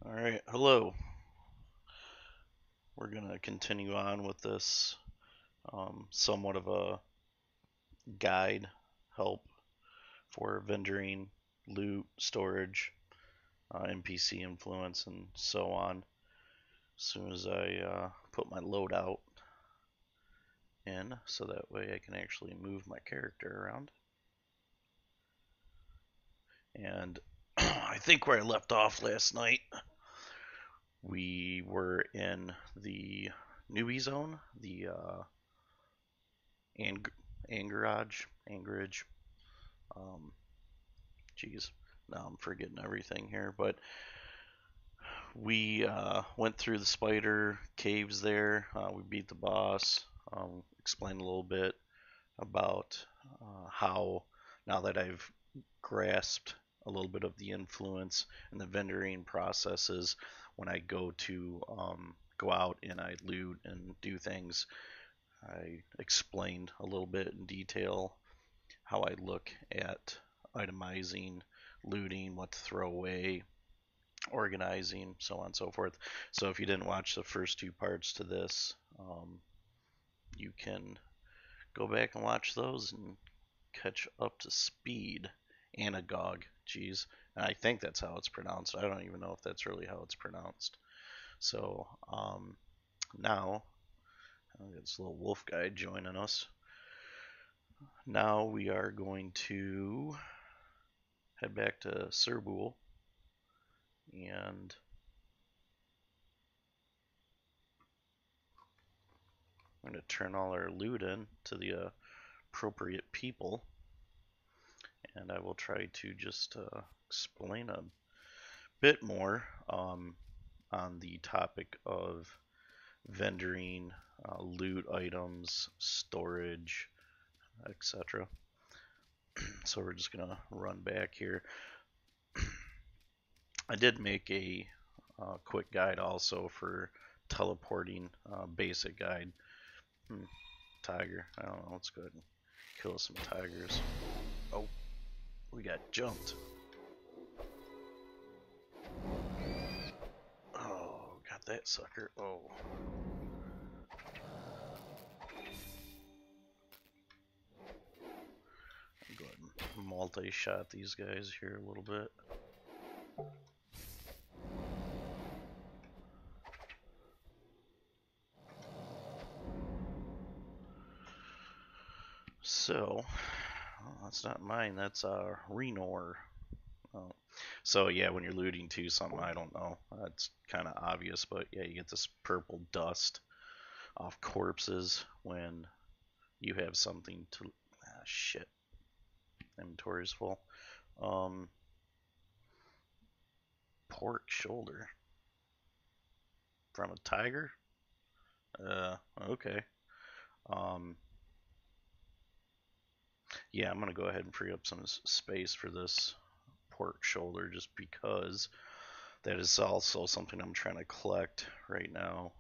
All right, hello. We're going to continue on with this somewhat of a guide help for vendoring, loot, storage, NPC influence, and so on. As soon as I put my loadout in, so that way I can actually move my character around. And I think where I left off last night, we were in the newbie zone, the Ang- Anchorage. Um, Geez, now I'm forgetting everything here, but we went through the spider caves there. We beat the boss. Explained a little bit about how, now that I've grasped a little bit of the influence and the vendoring processes, when I go out and I loot and do things, I explained a little bit in detail how I look at itemizing, looting, what to throw away, organizing, so on and so forth. So if you didn't watch the first two parts to this, you can go back and watch those and catch up to speed. Anagogue, geez, and I think that's how it's pronounced. I don't even know if that's really how it's pronounced. So now, this little wolf guy joining us. Now we are going to head back to Cerbul and I'm going to turn all our loot in to the appropriate people, and I will try to just explain a bit more on the topic of vendoring, loot items, storage, etc. So we're just going to run back here. I did make a quick guide also for teleporting, basic guide. Tiger. I don't know. Let's go ahead and kill some tigers. Oh, we got jumped. Oh, got that sucker. Oh. Go ahead and multi-shot these guys here a little bit. So, oh, that's not mine. That's Renor. Oh. So yeah, when you're looting to something, I don't know. That's kind of obvious, but yeah, you get this purple dust off corpses when you have something to. Shit. Inventory's full. Um, Pork shoulder from a tiger. Okay. Um, yeah, I'm gonna go ahead and free up some space for this pork shoulder just because that is also something I'm trying to collect right now.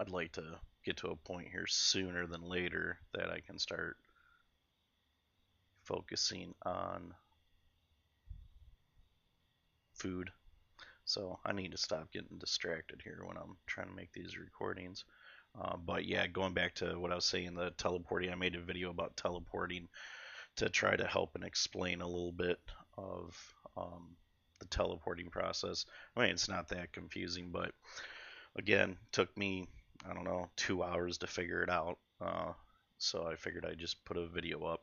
I'd like to get to a point here sooner than later that I can start focusing on food. So I need to stop getting distracted here when I'm trying to make these recordings. But yeah, going back to what I was saying, the teleporting, I made a video about teleporting to try to help and explain a little bit of the teleporting process. I mean, it's not that confusing, but again, took me, I don't know, 2 hours to figure it out. So I figured I'd just put a video up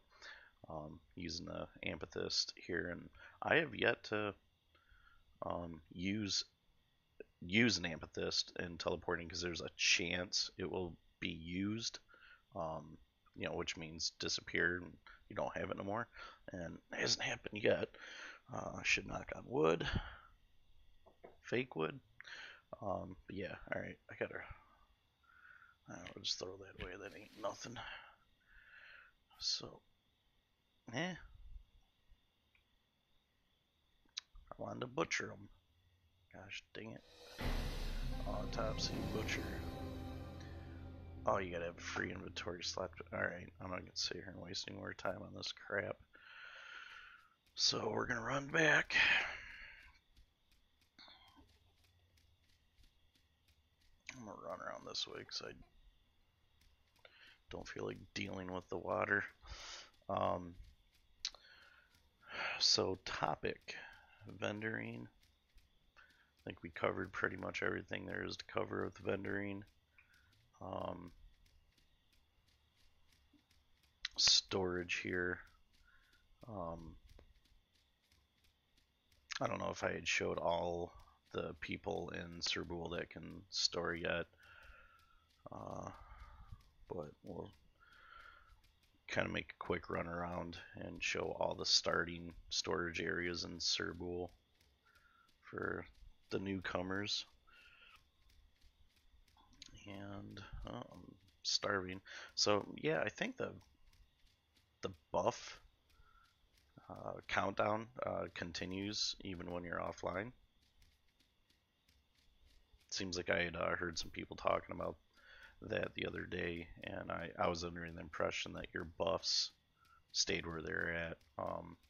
using the amethyst here, and I have yet to use an amethyst in teleporting because there's a chance it will be used, which means disappear and you don't have it no more. And it hasn't happened yet. I should knock on wood, fake wood. But yeah, all right, I gotta. I'll just throw that away. That ain't nothing. So, I wanted to butcher them. Gosh dang it. Autopsy, butcher. Oh, you gotta have a free inventory slot. Alright, I'm not gonna sit here and waste any more time on this crap. So we're gonna run back. I'm gonna run around this way because I don't feel like dealing with the water. Um, so topic, vendoring. I think we covered pretty much everything there is to cover with vendoring. Storage here. I don't know if I had showed all the people in Cerbul that can store yet, but we'll kind of make a quick run around and show all the starting storage areas in Cerbul for the newcomers. And I'm starving. So yeah, I think the buff countdown continues even when you're offline. Seems like I had heard some people talking about that the other day, and I was under the impression that your buffs stayed where they're at.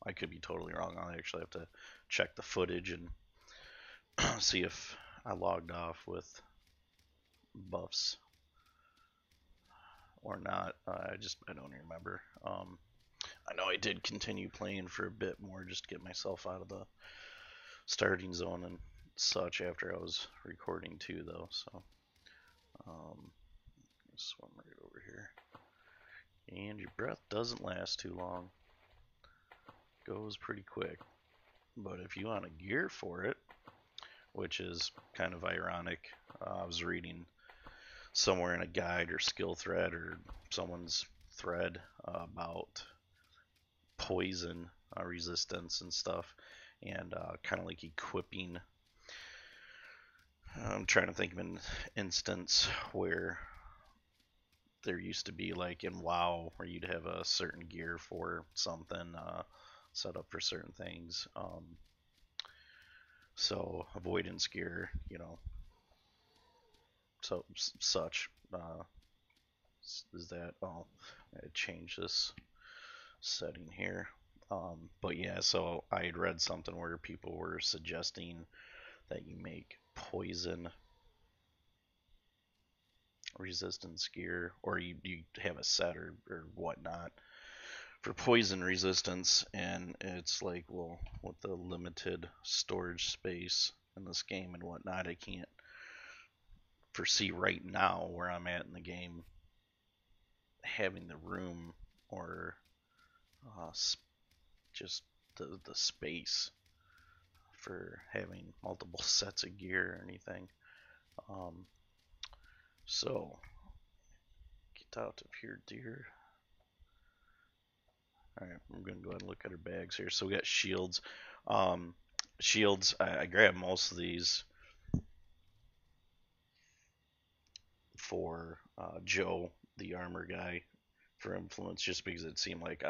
I could be totally wrong. I'll actually have to check the footage and see if I logged off with buffs or not. I don't remember. I know I did continue playing for a bit more just to get myself out of the starting zone and such after I was recording too, though. So swim right over here. And your breath doesn't last too long. Goes pretty quick. But if you want a gear for it, which is kind of ironic, I was reading somewhere in a guide or skill thread or someone's thread about poison resistance and stuff, and kind of like equipping. I'm trying to think of an instance where there used to be like in WoW where you'd have a certain gear for something set up for certain things. So avoidance gear, so such is that. Oh, I change this setting here. But yeah, so I had read something where people were suggesting that you make poison resistance gear, or you have a set or whatnot for poison resistance, and it's like, well, with the limited storage space in this game and whatnot, I can't foresee right now where I'm at in the game having the room or just the space for having multiple sets of gear or anything. So get out of here, dear. Alright, I'm going to go ahead and look at our bags here. So we got shields. Shields, I grabbed most of these for Joe, the armor guy, for influence, just because it seemed like,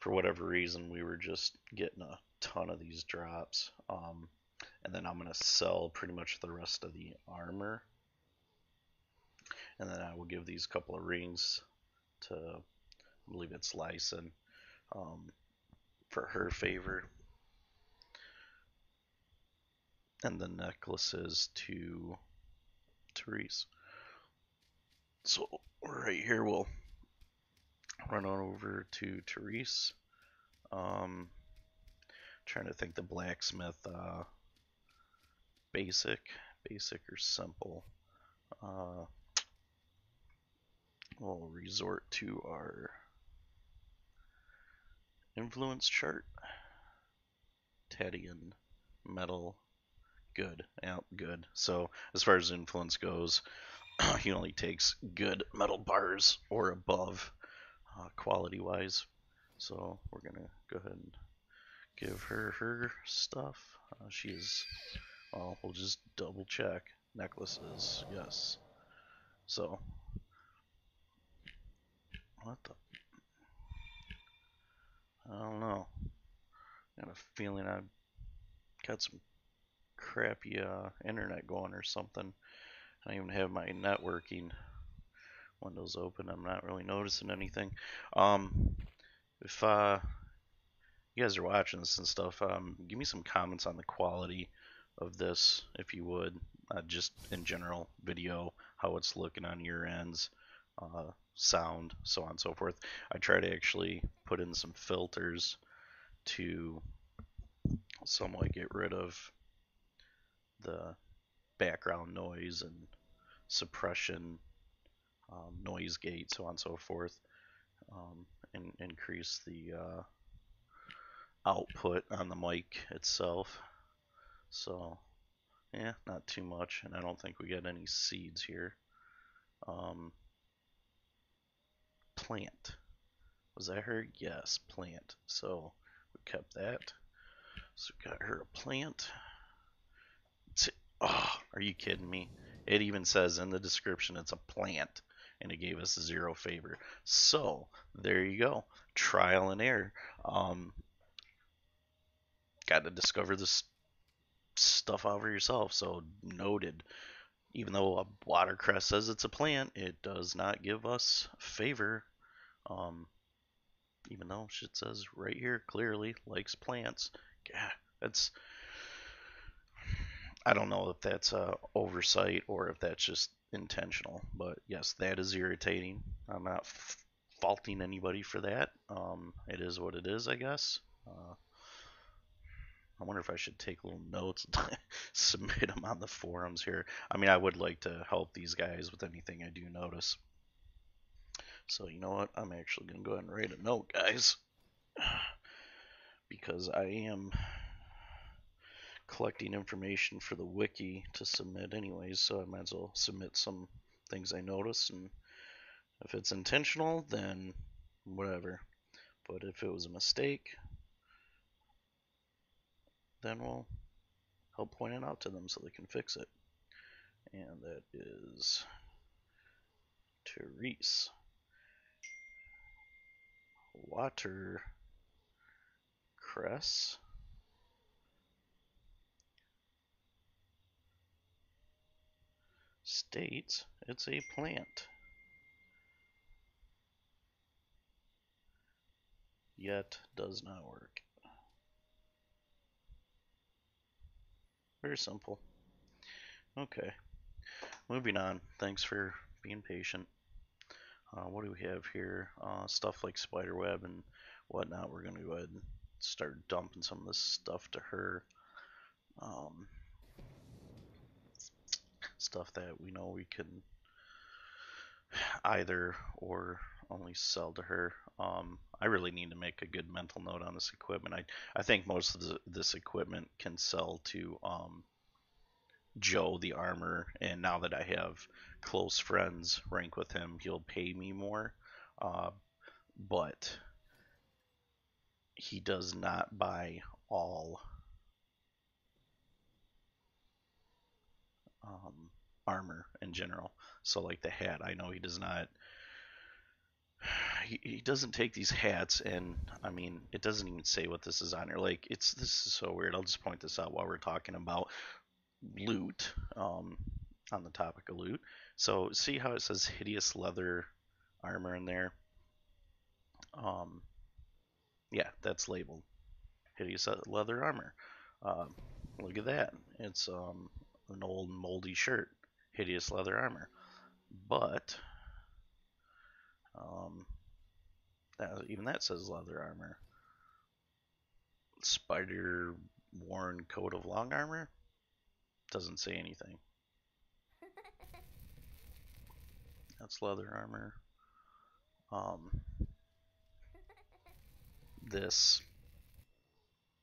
for whatever reason, we were just getting a ton of these drops. And then I'm going to sell pretty much the rest of the armor. And then I will give these couple of rings to, I believe it's Lyson, for her favor. And the necklaces to Therese. So right here we'll run on over to Therese. Trying to think the blacksmith, basic or simple. We'll resort to our influence chart. Tadian metal. Good. Yeah, good. So as far as influence goes, he only takes good metal bars or above, quality wise. So we're gonna go ahead and give her her stuff. She is, well, we'll just double check. Necklaces, yes. So what the, I don't know. I got a feeling I've got some crappy internet going or something. I don't even have my networking windows open. I'm not really noticing anything. If you guys are watching this and stuff, give me some comments on the quality of this, if you would. Just in general, video, how it's looking on your ends, sound, so on and so forth. I try to actually put in some filters to somewhat get rid of the background noise and suppression, noise gate, so on and so forth, and increase the output on the mic itself. So, yeah, not too much, and I don't think we got any seeds here. Plant. Was that her? Yes, plant. So, we kept that. So, we got her a plant. Oh, are you kidding me? It even says in the description it's a plant, and it gave us 0 favor. So, there you go. Trial and error. Got to discover this stuff out for yourself. So, noted. Even though a watercress says it's a plant, it does not give us favor. Um, Even though shit says right here clearly likes plants. Yeah, that's, I don't know if that's a oversight or if that's just intentional, but yes, that is irritating. I'm not faulting anybody for that. It is what it is, I guess. I wonder if I should take little notes and submit them on the forums here. I mean, I would like to help these guys with anything I do notice. So you know what? I'm actually going to go ahead and write a note, guys, because I am collecting information for the wiki to submit anyways, so I might as well submit some things I notice, and if it's intentional, then whatever. But if it was a mistake, then we'll help point it out to them so they can fix it. And that is Therese. Watercress states it's a plant, yet does not work. Very simple. Okay, moving on. Thanks for being patient. What do we have here? Stuff like spiderweb and whatnot. We're going to go ahead and start dumping some of this stuff to her. Stuff that we know we can either or only sell to her. I really need to make a good mental note on this equipment. I think most of this equipment can sell to Joe the armor, and now that I have close friends rank with him, he'll pay me more. But he does not buy all armor in general. So like the hat, I know he does not. He doesn't take these hats, and I mean, it doesn't even say what this is on here. Like, this is so weird. I'll just point this out while we're talking about loot. On the topic of loot, so see how it says hideous leather armor in there. Yeah, that's labeled hideous leather armor. Look at that. It's an old moldy shirt, hideous leather armor. But even that says leather armor. Spider worn coat of long armor doesn't say anything. That's leather armor. This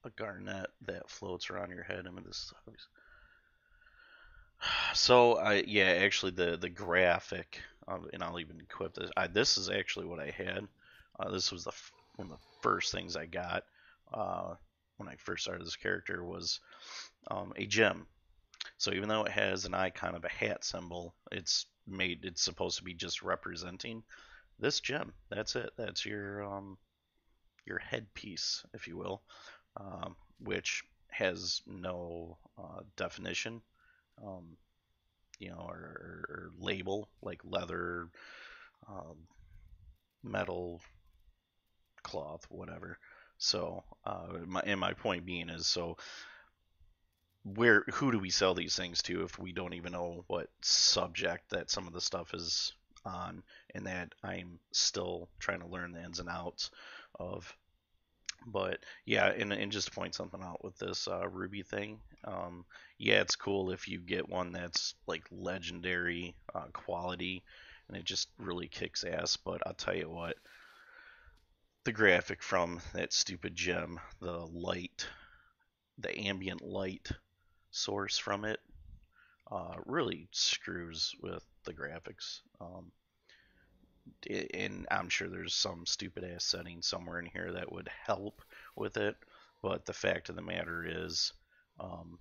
a garnet that floats around your head. I mean, this. So yeah, actually the graphic, and I'll even equip this. This is actually what I had. This was one of the first things I got when I first started this character was a gem. So even though it has an icon of a hat symbol, it's supposed to be just representing this gem. That's it. That's your headpiece, if you will, which has no definition. Or label like leather, metal, cloth, whatever. So, my point being is, so who do we sell these things to if we don't even know what subject that some of the stuff is on, and that I'm still trying to learn the ins and outs of. But yeah, and just to point something out with this Ruby thing, yeah, it's cool if you get one that's like legendary quality, and it just really kicks ass. But I'll tell you what, the graphic from that stupid gem, the ambient light source from it, really screws with the graphics. And I'm sure there's some stupid ass setting somewhere in here that would help with it. But the fact of the matter is, um,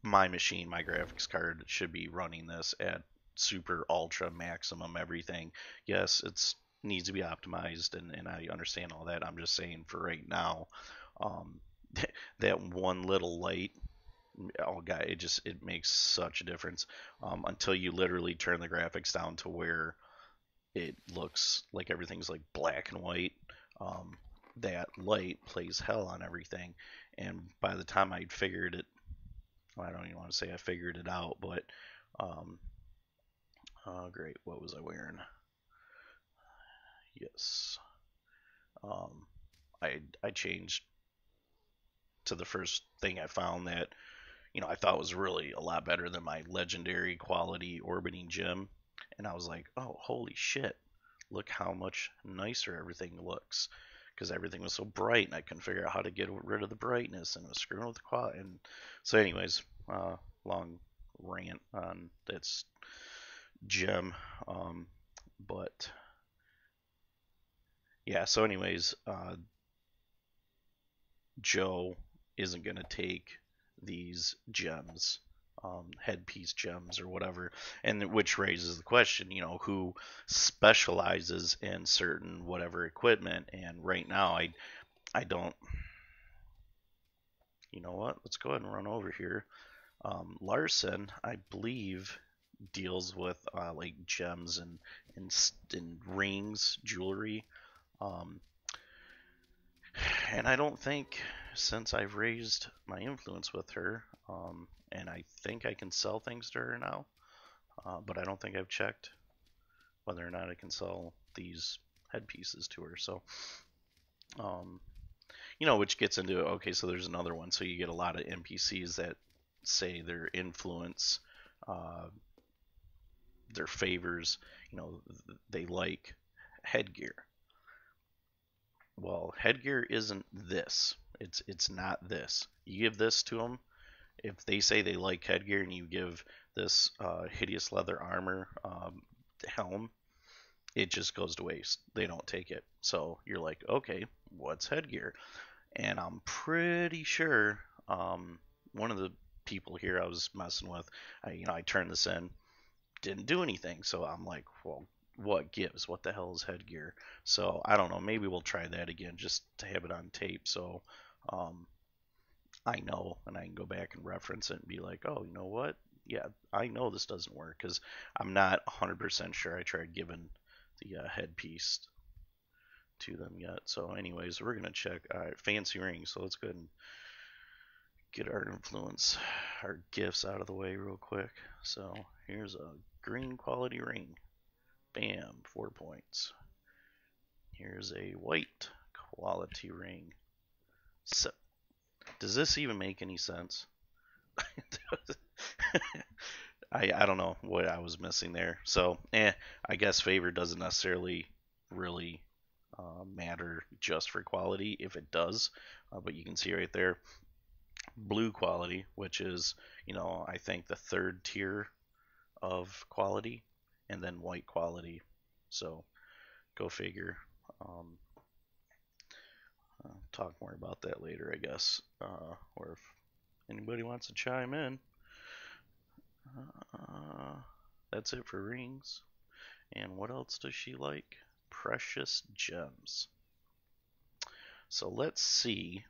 my machine, my graphics card should be running this at super ultra maximum everything. Yes, it's needs to be optimized, and I understand all that. I'm just saying for right now, um, that one little light, oh god, it makes such a difference. Until you literally turn the graphics down to where it looks like everything's like black and white. Um, that light plays hell on everything, and by the time I'd figured it, well, I don't even want to say I figured it out, but um, great, what was I wearing? Yes, um, I changed to the first thing I found that I thought was really a lot better than my legendary quality orbiting gem. And I was like, oh, holy shit, look how much nicer everything looks. Because everything was so bright, and I couldn't figure out how to get rid of the brightness, and it was screwing with the quality. And so, anyways, long rant on that's gem. But yeah, so anyways, Joe isn't gonna take these gems, headpiece gems or whatever, and which raises the question, who specializes in certain whatever equipment. And right now, I don't. You know what? Let's go ahead and run over here. Larson, I believe, deals with like gems and rings, jewelry. Um, and I don't think, since I've raised my influence with her, and I think I can sell things to her now, but I don't think I've checked whether or not I can sell these headpieces to her. So, um, which gets into, okay, so there's another one. So you get a lot of NPCs that say their influence, uh, their favors, they like headgear. Well, headgear isn't this. It's not this. You give this to them. If they say they like headgear and you give this hideous leather armor helm, it just goes to waste. They don't take it. So you're like, okay, what's headgear? And I'm pretty sure one of the people here I was messing with, I turned this in, didn't do anything. So I'm like, well, what gives? What the hell is headgear? So I don't know. Maybe we'll try that again just to have it on tape. So um, I know, and I can go back and reference it and be like, oh, you know what? Yeah, I know this doesn't work because I'm not 100% sure I tried giving the headpiece to them yet. So, anyways, we're gonna check. All right, fancy rings. So let's go ahead and get our influence, our gifts out of the way real quick. So here's a green quality ring. Bam, 4 points. Here's a white quality ring. So, does this even make any sense? I don't know what I was missing there. So, I guess favor doesn't necessarily really matter just for quality. If it does, but you can see right there, blue quality, which is, I think the third tier of quality, and then white quality. So, go figure. Um, I'll talk more about that later, I guess, or if anybody wants to chime in. That's it for rings. And what else does she like? Precious gems. So let's see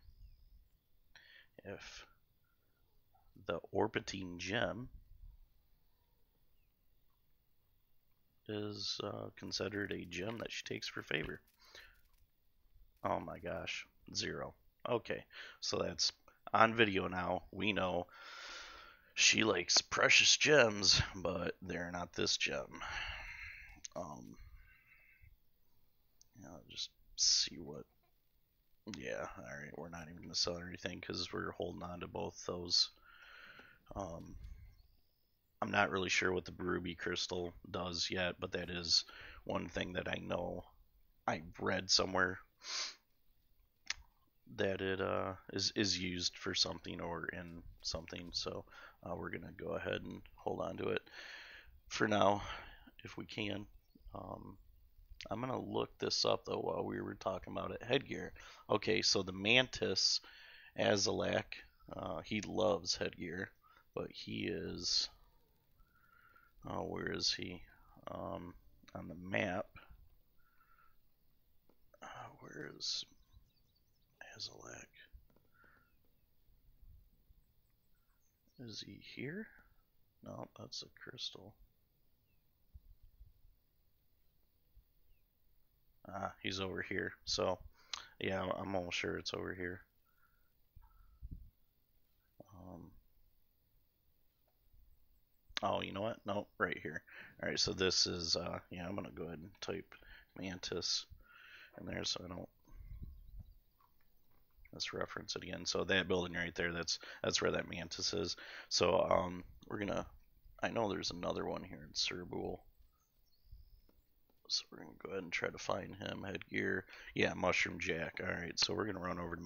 if the orbiting gem is considered a gem that she takes for favor? Oh my gosh, 0. Okay, so that's on video now. We know she likes precious gems, but they're not this gem. Just see what. Yeah, alright, we're not even going to sell anything because we're holding on to both those. I'm not really sure what the ruby crystal does yet, but that is one thing that I know I read somewhere that it is used for something or in something. So we're gonna go ahead and hold on to it for now, if we can. I'm gonna look this up though while we were talking about it. Headgear. Okay, so the mantis, Azalak, he loves headgear, but he is. Oh, where is he? On the map. Where is Azalak? Is he here? No, that's a crystal. He's over here. So, yeah, I'm almost sure it's over here. Oh, you know what? No, right here. All right, so this is, yeah, I'm going to go ahead and type mantis in there so I don't, let's reference it again. So that building right there, that's where that mantis is. So, we're going to, I know there's another one here in Cerbul. So we're going to go ahead and try to find him. Headgear. Yeah, Mushroom Jack. Alright, so we're going to run over to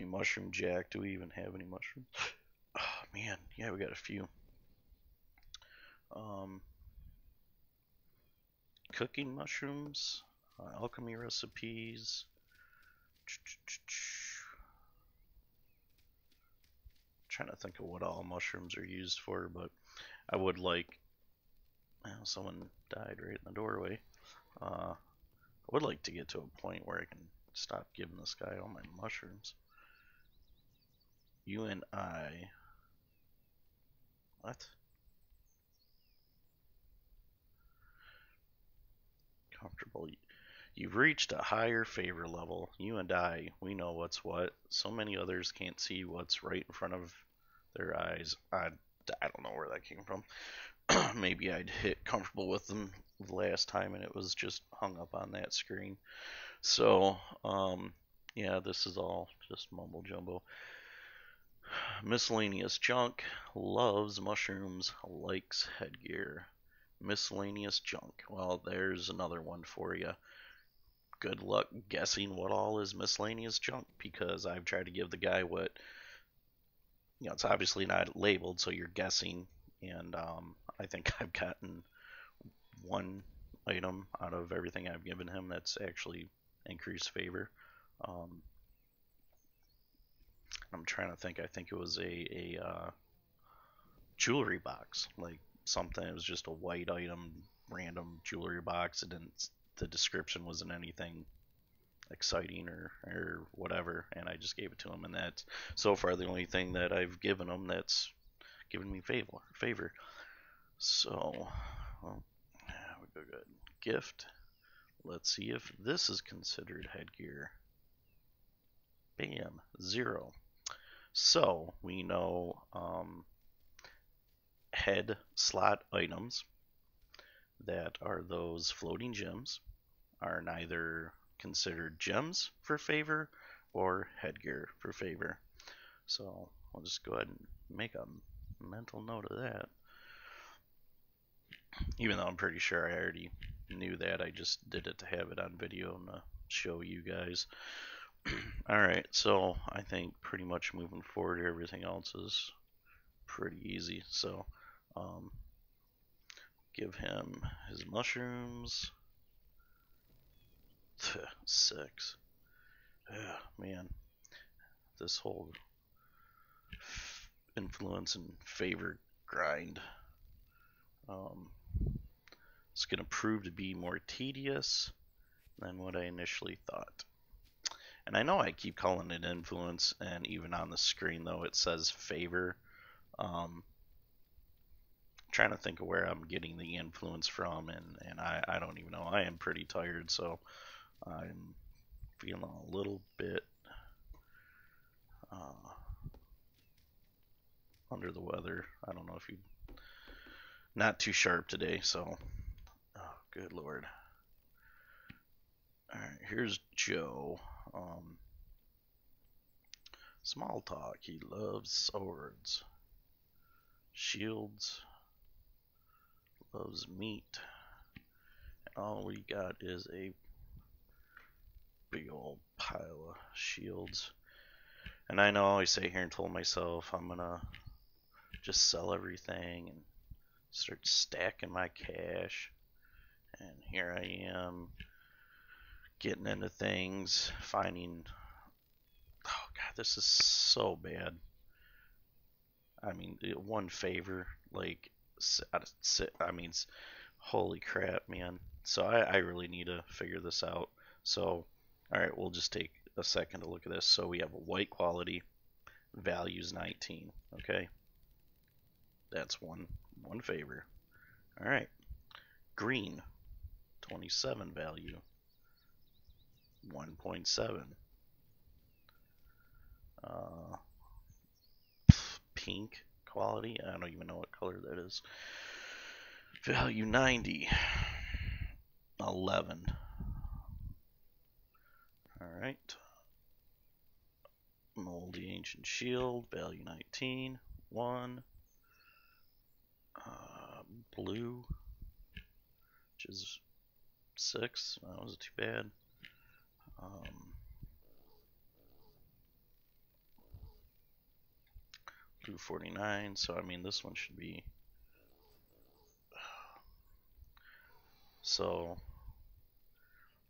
Mushroom Jack. Do we even have any mushrooms? Oh, man. Yeah, we got a few. Cooking mushrooms. Alchemy recipes. Trying to think of what all mushrooms are used for, but I would like. Someone died right in the doorway. I would like to get to a point where I can stop giving this guy all my mushrooms. You and I. What? Comfortable. You've reached a higher favor level. You and I, we know what's what. So many others can't see what's right in front of their eyes. I don't know where that came from. Maybe I'd hit comfortable with them the last time and it was just hung up on that screen. So, yeah, this is all just mumble jumbo. Miscellaneous junk, loves mushrooms, likes headgear. Miscellaneous junk. Well, there's another one for you. Good luck guessing what all is miscellaneous junk, because I've tried to give the guy what, it's obviously not labeled, so you're guessing, and I think I've gotten one item out of everything I've given him that's actually increased favor. I'm trying to think. I think it was a jewelry box, like something. It was just a white item, random jewelry box. It didn't. The description wasn't anything exciting or whatever, and I just gave it to him. And that's so far the only thing that I've given him that's given me favor. So, well, yeah, we go good. Gift. Let's see if this is considered headgear. Bam, 0. So we know head slot items that are those floating gems are neither considered gems for favor or headgear for favor. So I'll just go ahead and make a mental note of that. Even though I'm pretty sure I already knew that, I just did it to have it on video and show you guys. Alright, so I think pretty much moving forward, everything else is pretty easy. So, give him his mushrooms. 6. Yeah, man. This whole influence and favor grind. It's going to prove to be more tedious than what I initially thought. And I know I keep calling it influence, and even on the screen, though, it says favor. trying to think of where I'm getting the influence from, and I don't even know. I am pretty tired, so I'm feeling a little bit uh, under the weather. I don't know if you not too sharp today, so oh, good lord. All right, here's Joe. Small talk. He loves swords, shields, loves meat. And all we got is a big old pile of shields. And I know I sit here and told myself I'm gonna just sell everything and start stacking my cash. And here I am getting into things, finding. Oh god, this is so bad. I mean, one favor, like, I mean, holy crap, man. So I really need to figure this out. So, alright, we'll just take a second to look at this. So we have a white quality, values 19, okay? That's one favor. Alright, green, 27 value, 1.7. Pink quality, I don't even know what color that is. Value 90, 11. Alright. Moldy Ancient Shield, value 19, 1. Blue, which is 6. That wasn't too bad. Blue 49, so I mean this one should be. So,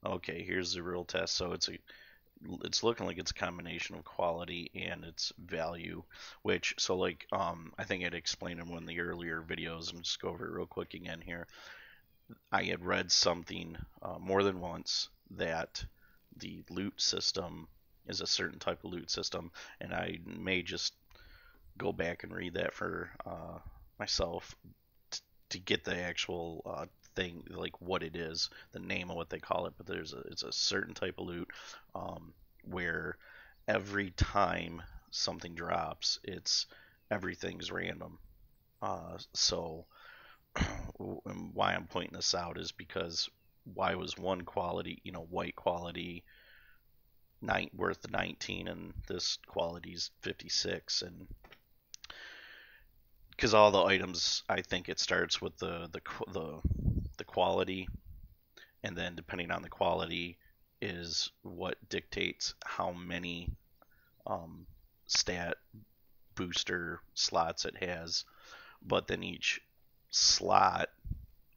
okay, here's the real test. So it's looking like it's a combination of quality and its value, which, so like, I think I'd explained in one of the earlier videos. I'm just go over it real quick again here. I had read something more than once that the loot system is a certain type of loot system, and I may just go back and read that for myself to get the actual thing, like what it is, the name of what they call it. But it's a certain type of loot where every time something drops, everything's random. So why I'm pointing this out is because why was one quality, white quality, worth 19, and this quality's 56, and because all the items, I think it starts with the quality, and then depending on the quality is what dictates how many stat booster slots it has. But then each slot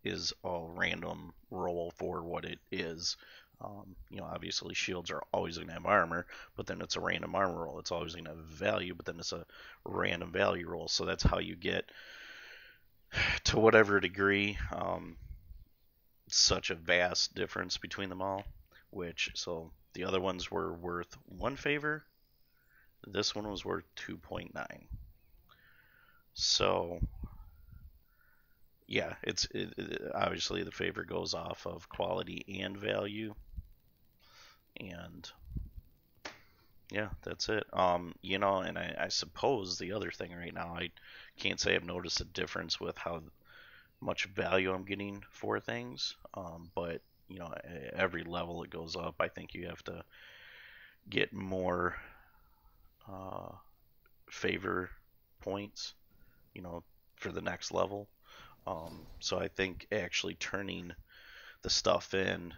is a random roll for what it is. Obviously shields are always going to have armor, but then it's a random armor roll. It's always going to have value, but then it's a random value roll. So that's how you get, to whatever degree, such a vast difference between them all. So the other ones were worth 1 favor. This one was worth 2.9. So yeah, obviously the favor goes off of quality and value. And yeah, that's it. And I suppose the other thing right now, I can't say I've noticed a difference with how much value I'm getting for things. But every level it goes up, I think you have to get more favor points, for the next level. So I think actually turning the stuff in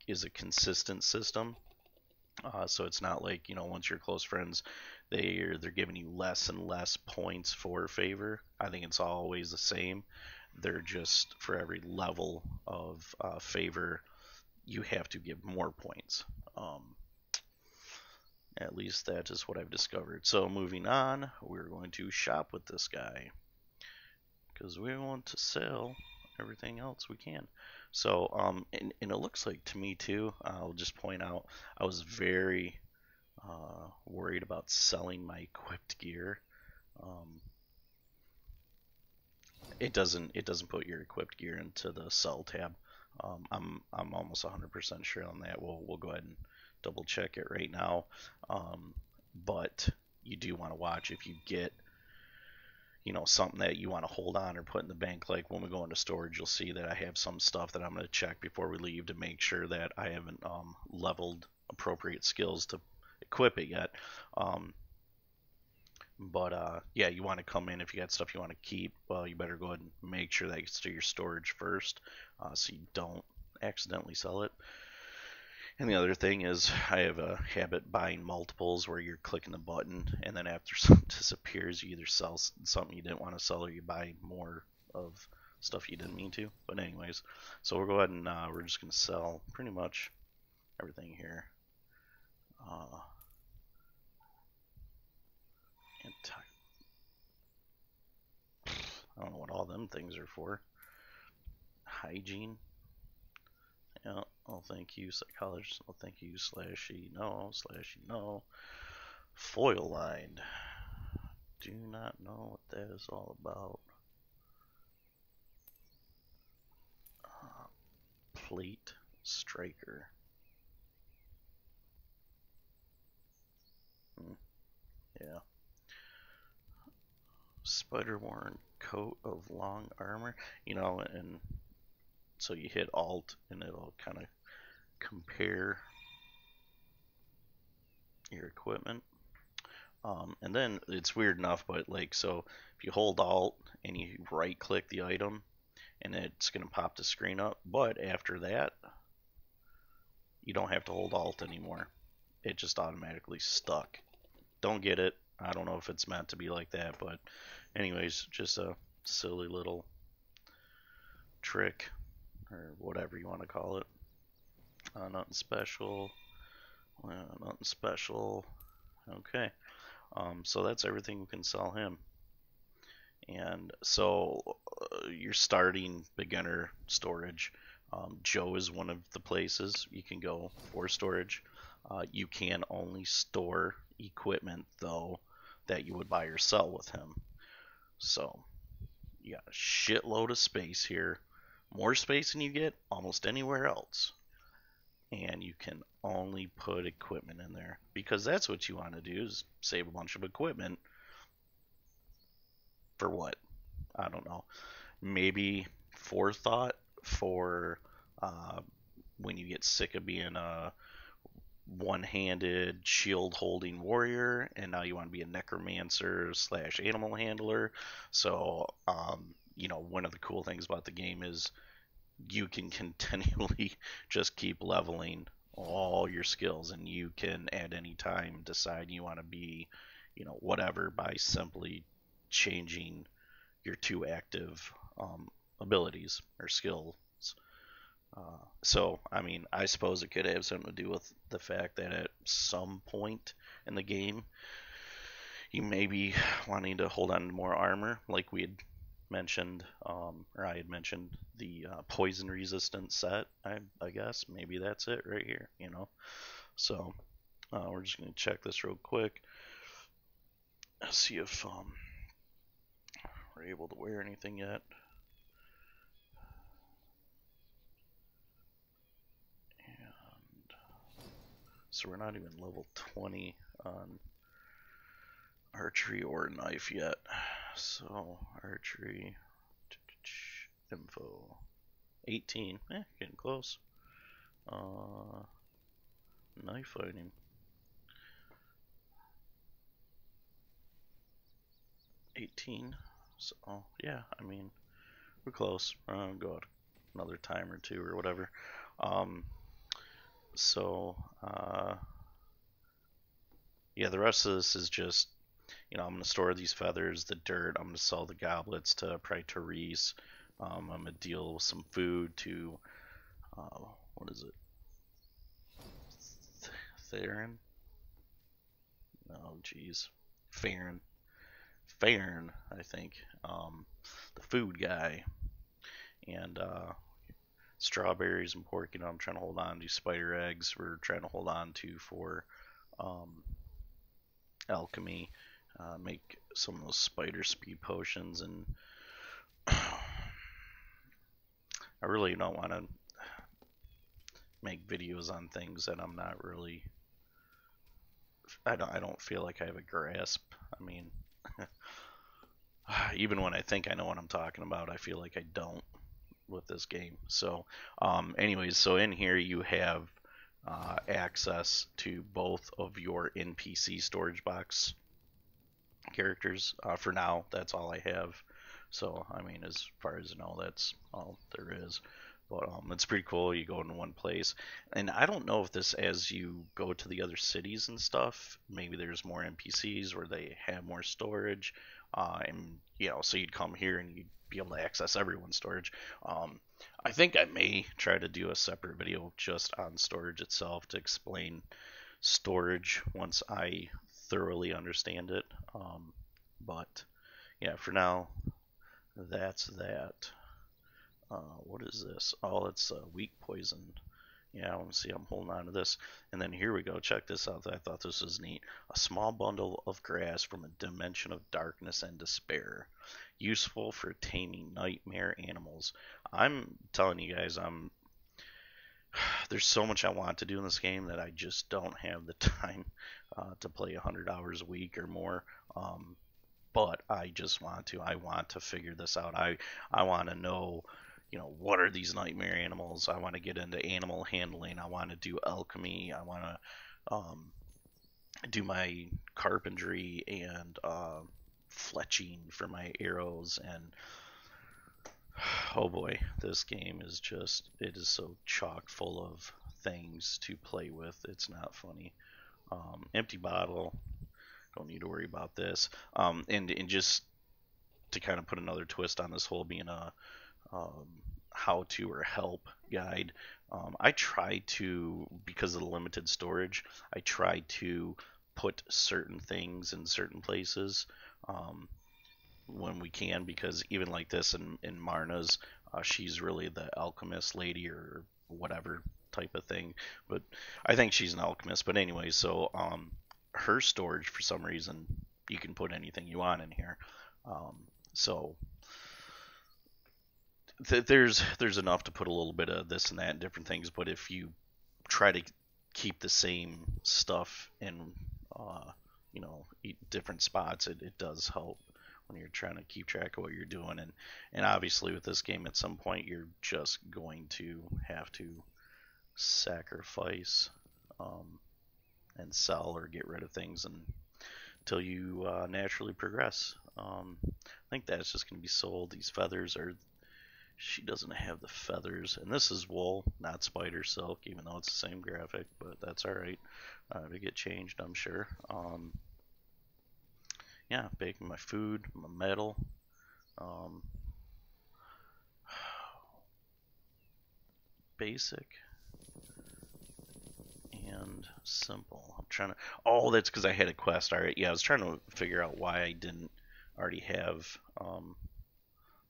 is a consistent system. So it's not like, once you're close friends, they're giving you less and less points for favor. I think it's always the same. They're just, for every level of favor, you have to give more points. At least that is what I've discovered. So moving on, we're going to shop with this guy, because we want to sell everything else we can. So, and it looks like to me too, I'll just point out, I was very worried about selling my equipped gear. it doesn't put your equipped gear into the sell tab. I'm almost 100% sure on that. We'll go ahead and double check it right now. But you do want to watch if you get something that you want to hold on or put in the bank. Like when we go into storage, you'll see that I have some stuff that I'm going to check before we leave to make sure that I haven't leveled appropriate skills to equip it yet. But yeah, you want to come in if you got stuff you want to keep. Well, you better go ahead and make sure that gets to your storage first, so you don't accidentally sell it. And the other thing is, I have a habit buying multiples where you're clicking the button, and then after something disappears, you either sell something you didn't want to sell, or you buy more of stuff you didn't mean to. But anyways, so we'll go ahead and we're just gonna sell pretty much everything here. I don't know what all them things are for. Hygiene. Yeah. Oh, thank you, psychologist. Oh, thank you, slashy. No, slashy. No. Foil lined. Do not know what that is all about. Plate striker. Yeah. Spider worn coat of long armor. And so you hit Alt and it'll kind of compare your equipment. And then it's weird enough, but like, so if you hold Alt and you right click the item, and it's going to pop the screen up, but after that, you don't have to hold Alt anymore. It just automatically stuck. Don't get it. I don't know if it's meant to be like that, but anyways, just a silly little trick, or whatever you want to call it. Nothing special. Nothing special. Okay. So that's everything we can sell him. And so you're starting beginner storage. Joe is one of the places you can go for storage. You can only store equipment, though, that you would buy or sell with him. So you got a shitload of space here. More space than you get almost anywhere else. And you can only put equipment in there, because that's what you want to do, is save a bunch of equipment. For what? I don't know. Maybe forethought for when you get sick of being a one-handed shield-holding warrior, and now you want to be a necromancer / animal handler. So, one of the cool things about the game is you can continually just keep leveling all your skills, and you can at any time decide you want to be, whatever, by simply changing your two active abilities or skills. So, I mean, I suppose it could have something to do with the fact that at some point in the game, you may be wanting to hold on to more armor, like we had mentioned, or I had mentioned the poison resistant set. I guess maybe that's it right here, So, we're just going to check this real quick. See if we're able to wear anything yet. And so we're not even level 20 on archery or knife yet. So archery info 18. Getting close. Knife fighting 18. So yeah, I mean, we're close. Go out another time or two or whatever. Yeah, the rest of this is just, I'm going to store these feathers, the dirt. I'm going to sell the goblets to Praetorius. I'm going to deal with some food to, what is it? Theron? Oh, geez. Farron, I think. The food guy. And strawberries and pork, I'm trying to hold on to. Spider eggs we're trying to hold on to for alchemy. Make some of those spider speed potions, and I really don't want to make videos on things that I'm not really. I don't feel like I have a grasp. I mean, even when I think I know what I'm talking about, I feel like I don't with this game. So, anyways, so in here you have access to both of your NPC storage box characters. For now, that's all I have. So, I mean, as far as I know, that's all there is. But it's pretty cool. You go into one place, and I don't know if this, as you go to the other cities and stuff, maybe there's more NPCs where they have more storage, and so you'd come here and you'd be able to access everyone's storage. I think I may try to do a separate video just on storage itself to explain storage once I thoroughly understand it. But yeah, for now, that's that. What is this? Oh, it's weak poison. Yeah, I want to see. I'm holding on to this. And then here we go. Check this out. I thought this was neat. A small bundle of grass from a dimension of darkness and despair. Useful for taming nightmare animals. I'm telling you guys, there's so much I want to do in this game that I just don't have the time to play 100 hours a week or more. But I just want to. I want to figure this out. I want to know, what are these nightmare animals? I want to get into animal handling. I want to do alchemy. I want to do my carpentry and fletching for my arrows. And oh boy, this game is it is so chock full of things to play with. It's not funny. Empty bottle. Don't need to worry about this. And just to kind of put another twist on this whole being a how to or help guide, I try to, because of the limited storage, I try to put certain things in certain places when we can, because even like this in Marna's, she's really the alchemist lady or whatever type of thing, but I think she's an alchemist. But anyway, so her storage, for some reason, you can put anything you want in here. So there's enough to put a little bit of this and that and different things. But if you try to keep the same stuff in different spots, it does help when you're trying to keep track of what you're doing. And obviously with this game, at some point you're just going to have to sacrifice and sell or get rid of things until you naturally progress. I think that's just going to be sold. These feathers are. She doesn't have the feathers, and this is wool, not spider silk, even though it's the same graphic, but that's all right. To get changed, I'm sure. Yeah, baking my food, my metal. Basic and simple. I'm trying to. Oh, that's because I had a quest. All right, yeah, I was trying to figure out why I didn't already have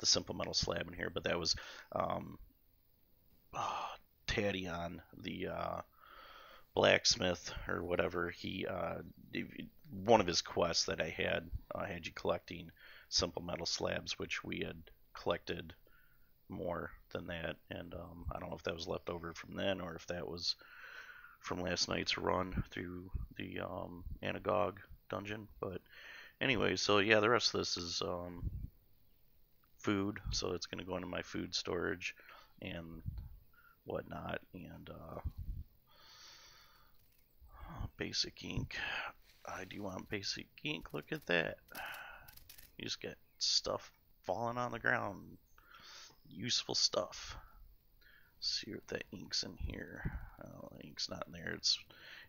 the simple metal slab in here, but that was Tadion, the blacksmith or whatever. He one of his quests that I had you collecting simple metal slabs, which we had collected more than that, and I don't know if that was left over from then or if that was from last night's run through the Anagog dungeon. But anyway, so yeah, the rest of this is food, so it's going to go into my food storage and whatnot. And basic ink. I do want basic ink. Look at that. You just get stuff falling on the ground. Useful stuff. Let's see if that ink's in here. Oh, the ink's not in there. It's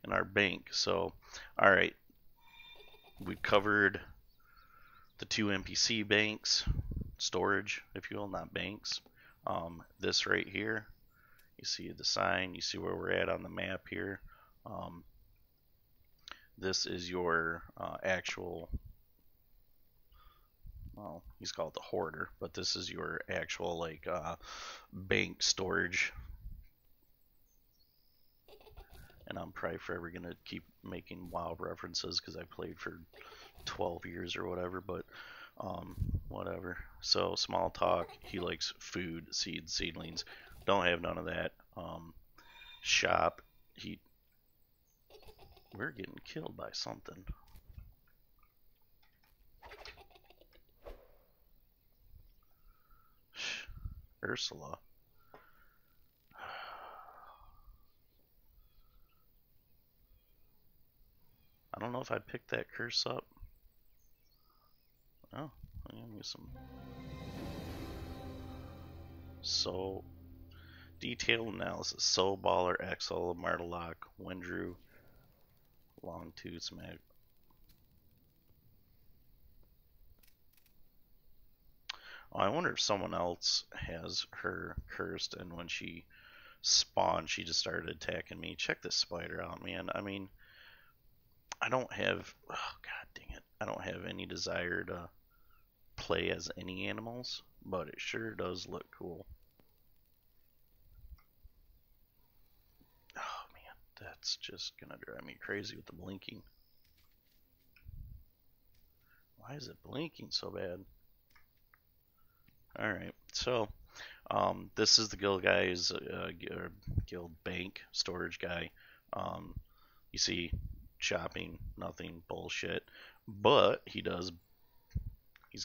in our bank. So, alright. We've covered the two NPC banks. Storage, if you will, not banks. This right here, you see the sign, you see where we're at on the map here. This is your actual, well, he's called the hoarder, but this is your actual like bank storage. And I'm probably forever gonna keep making WoW references because I played for 12 years or whatever. But Um, Whatever. So small talk. He likes food, seeds, seedlings. Don't have none of that. Shop. He. We're getting killed by something. Ursula. I don't know if I'd pick that curse up. Oh, give me some. So, detailed analysis. Soul Baller, Exol, Martlock, Wendrew, Longtooth, Mag. Oh, I wonder if someone else has her cursed, and when she spawned, she just started attacking me. Check this spider out, man. I mean, I don't have. Oh, god dang it. I don't have any desire to play as any animals, but it sure does look cool. Oh man, that's just gonna drive me crazy with the blinking. Why is it blinking so bad? Alright, so this is the guild guy's guild bank storage guy. Um, you see, shopping, nothing, bullshit. But he's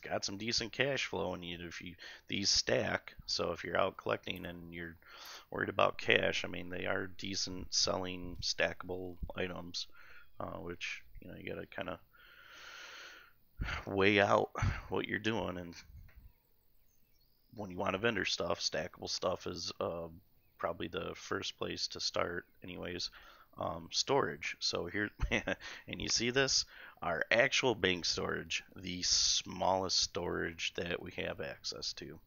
got some decent cash flow, and if you these stack, so if you're out collecting and you're worried about cash, I mean they are decent selling stackable items, which you gotta kind of weigh out what you're doing. And when you want to vendor stuff, stackable stuff is probably the first place to start, anyways. Storage. So here, and you see this, our actual bank storage, the smallest storage that we have access to.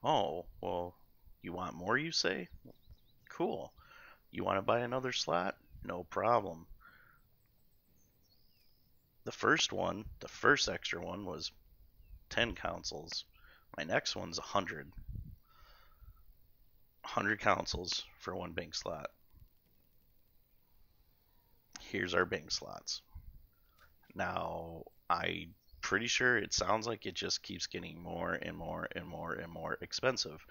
Oh, well, you want more, you say? Cool. You want to buy another slot? No problem. The first extra one was 10 consoles. My next one's 100. 100 consoles for one bank slot. Here's our bank slots. Now, I'm pretty sure it sounds like it just keeps getting more and more and more and more expensive.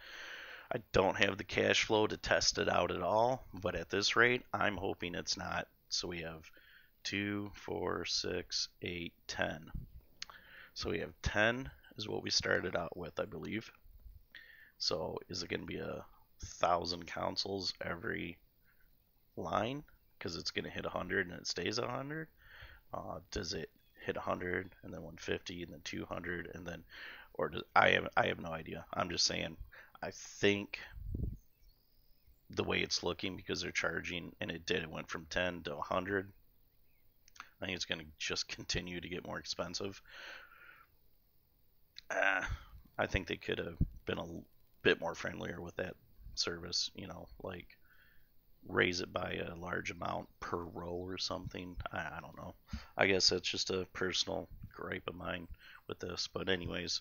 I don't have the cash flow to test it out at all, but at this rate, I'm hoping it's not. So we have 2, 4, 6, 8, 10. So we have 10 is what we started out with, I believe. So is it going to be 1,000 consoles every line? Because it's going to hit 100 and it stays 100? Does it hit 100 and then 150 and then 200 and then, or does, I have no idea. I'm just saying, I think the way it's looking, because they're charging, and it went from 10 to 100. I think it's going to just continue to get more expensive. I think they could have been a bit more friendlier with that service, like raise it by a large amount per row or something. I don't know. I guess that's just a personal gripe of mine with this. But anyways,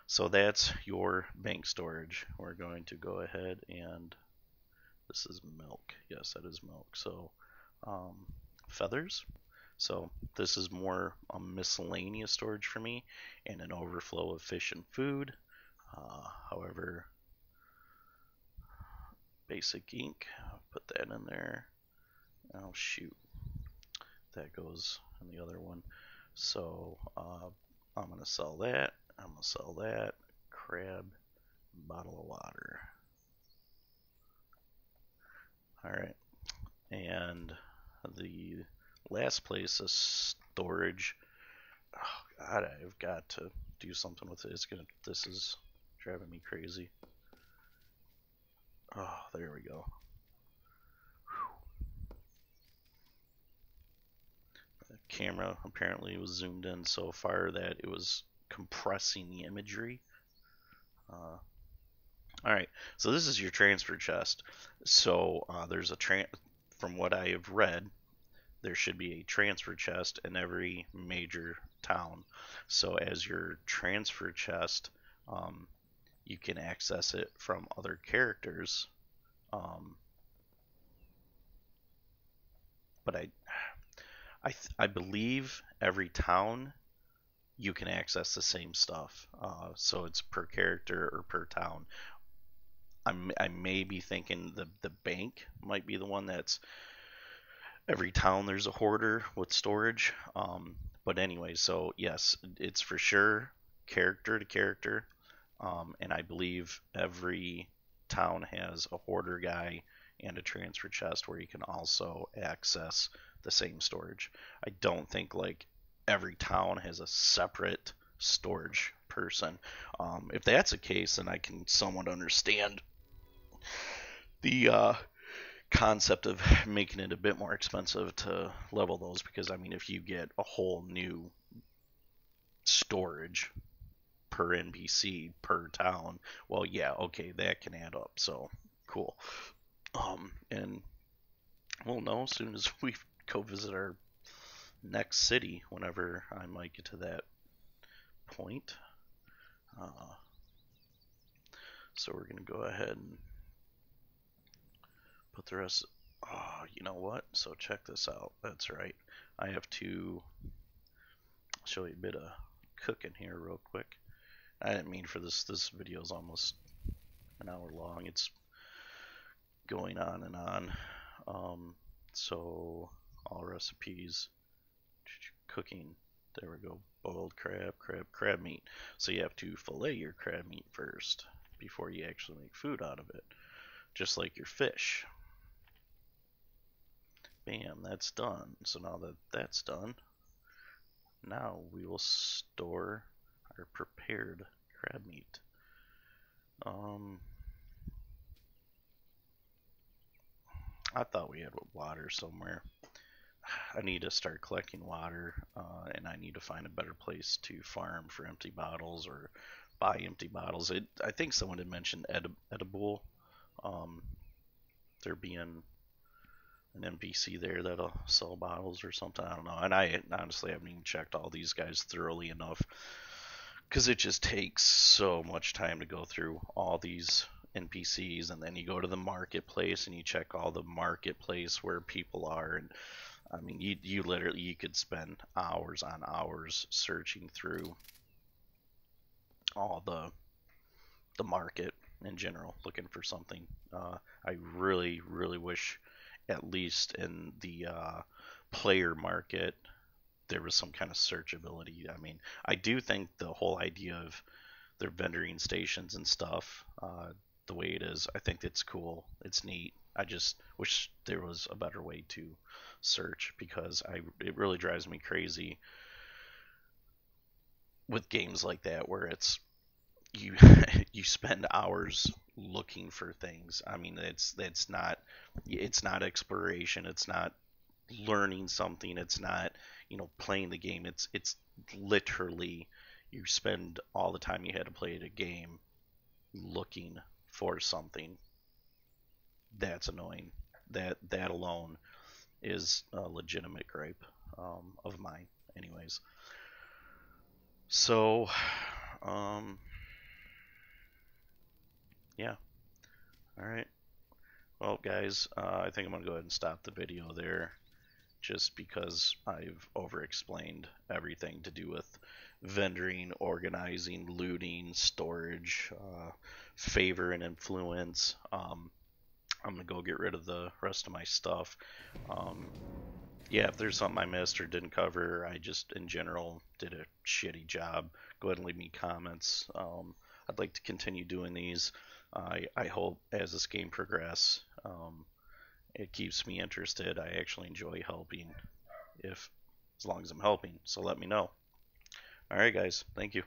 so that's your bank storage. We're going to go ahead and this is milk. Yes, that is milk. So feathers. So this is more a miscellaneous storage for me and an overflow of fish and food. However, basic ink, put that in there. Oh shoot, that goes in the other one. So I'm gonna sell that. I'm gonna sell that. Crab, bottle of water. All right, and the last place is storage. Oh God, I've got to do something with it. This is driving me crazy. Oh, there we go. The camera apparently was zoomed in so far that it was compressing the imagery. Alright, so this is your transfer chest. So there's from what I have read, there should be a transfer chest in every major town. So as your transfer chest, you can access it from other characters. But I believe every town you can access the same stuff. So it's per character or per town. I may be thinking the bank might be the one that's every town there's a hoarder with storage. But anyway, so yes, it's for sure character to character. And I believe every town has a hoarder guy and a transfer chest where you can also access the same storage. I don't think like every town has a separate storage person. If that's the case, then I can somewhat understand the concept of making it a bit more expensive to level those, because I mean if you get a whole new storage per NPC per town, well yeah, okay, that can add up. So cool. And we'll know as soon as we go visit our next city, whenever I might get to that point. So we're gonna go ahead and put the rest. Oh, you know what? So check this out. That's right. I have to show you a bit of cooking here real quick. I didn't mean for this. This video is almost an hour long. It's going on and on. So all recipes, cooking. There we go. Boiled crab meat. So you have to fillet your crab meat first before you actually make food out of it, just like your fish. Bam, that's done. So now that that's done, now we will store our prepared crab meat. I thought we had water somewhere. I need to start collecting water, and I need to find a better place to farm for empty bottles or buy empty bottles. I think someone had mentioned edible. There being an NPC there that'll sell bottles or something. I don't know. And I honestly haven't even checked all these guys thoroughly enough, because it just takes so much time to go through all these NPCs, and then you go to the marketplace and you check all the marketplace where people are. And I mean, you literally, you could spend hours on hours searching through all the market in general, looking for something. I really wish, at least in the player market, there was some kind of searchability. I mean, I do think the whole idea of their vendoring stations and stuff, the way it is, I think it's cool. It's neat. I just wish there was a better way to search, because it really drives me crazy with games like that where it's you you spend hours looking for things. I mean, it's not exploration. It's not learning something. It's not, playing the game. It's literally, you spend all the time you had to play the game looking for something. That's annoying. That alone is a legitimate gripe of mine. Anyways, so yeah. All right. Well, guys, I think I'm gonna go ahead and stop the video there, just because I've over-explained everything to do with vendoring, organizing, looting, storage, favor and influence. I'm gonna go get rid of the rest of my stuff. Yeah, if there's something I missed or didn't cover, I just in general did a shitty job, go ahead and leave me comments. I'd like to continue doing these. I hope as this game progresses, it keeps me interested. I actually enjoy helping, as long as I'm helping. So let me know. All right, guys. Thank you.